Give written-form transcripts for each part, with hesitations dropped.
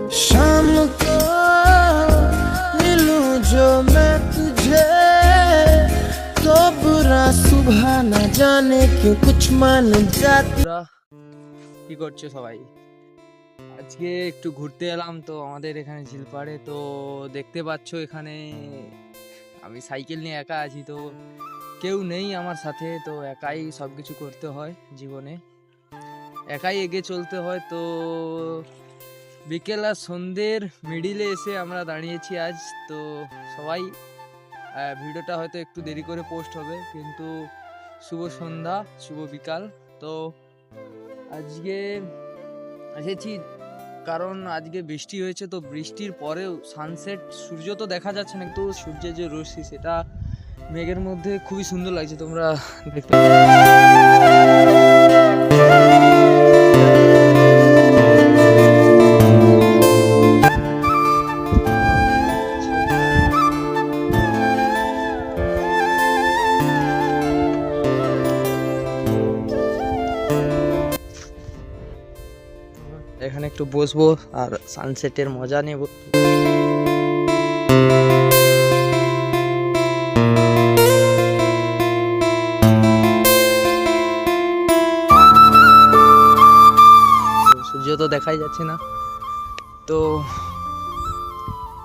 शाम को मिलूं जो मैं तुझे तो बुरा सुबह न जाने क्यों कुछ मान जाता। কি করছো সবাই? আজকে একটু ঘুরতে এলাম তো আমাদের এখানে ঝিলপাড়ে। তো দেখতে পাচ্ছো এখানে আমি সাইকেল নিয়ে একা আছি, তো কেউ নেই আমার সাথে, তো একাই সব কিছু করতে হয় জীবনে, একাই এগিয়ে চলতে হয়। তো বিকেল আর সন্ধ্যের মিডিলে এসে আমরা দাঁড়িয়েছি আজ। তো সবাই ভিডিওটা হয়তো একটু দেরি করে পোস্ট হবে, কিন্তু শুভ সন্ধ্যা, শুভ বিকাল। তো আজকে এসেছি কারণ আজকে বৃষ্টি হয়েছে, তো বৃষ্টির পরেও সানসেট, সূর্য তো দেখা যাচ্ছে না, কিন্তু সূর্যের যে রশ্মি সেটা মেঘের মধ্যে খুবই সুন্দর লাগছে, তোমরা দেখতে এখানে একটু বসবো আর সানসেটের মজা নেব। সূর্য তো দেখাই যাচ্ছে না, তো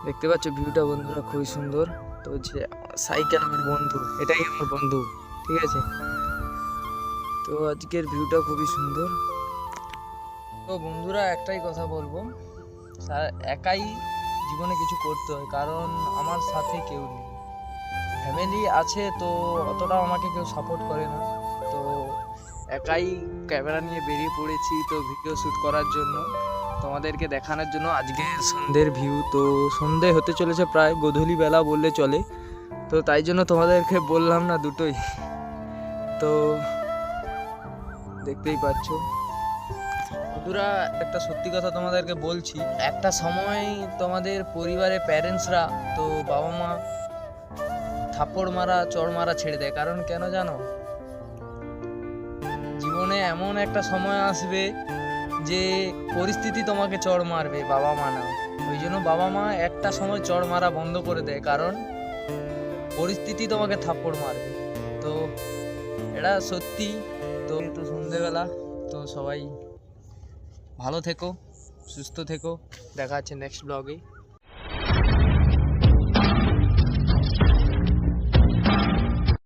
দেখতে পাচ্ছ ভিউটা বন্ধুরা খুবই সুন্দর। তো যে সাইকেল আমার বন্ধু, এটাই আমার বন্ধু, ঠিক আছে। তো আজকের ভিউটা খুবই সুন্দর। তো বন্ধুরা একটাই কথা বলবো, একাই জীবনে কিছু করতে হয়, কারণ আমার সাথে কেউ নেই। ফ্যামিলি আছে তো অতটাও আমাকে কেউ সাপোর্ট করে না, তো একাই ক্যামেরা নিয়ে বেরিয়ে পড়েছি তো ভিডিও শ্যুট করার জন্য, তোমাদেরকে দেখানোর জন্য আজকে সন্ধ্যের ভিউ। তো সন্ধে হতে চলেছে, প্রায় গোধূলি বেলা বললে চলে, তো তাই জন্য তোমাদেরকে বললাম না দুটোই। তো দেখতেই পাচ্ছ বন্ধুরা, একটা সত্যি কথা তোমাদেরকে বলছি, একটা সময় তোমাদের পরিবারে প্যারেন্টসরা, তো বাবা মা থাপ্পড় মারা, চড় মারা ছেড়ে দেয়। কারণ কেন জানো? জীবনে এমন একটা সময় আসবে যে পরিস্থিতি তোমাকে চড় মারবে, বাবা মা না। ওই জন্য বাবা মা একটা সময় চড় মারা বন্ধ করে দেয়, কারণ পরিস্থিতি তোমাকে থাপ্পড় মারবে। তো এটা সত্যি। তো সন্ধ্যেবেলা, তো সবাই ভালো থেকো, সুস্থ থেকো, দেখা হচ্ছে নেক্সট ব্লগে।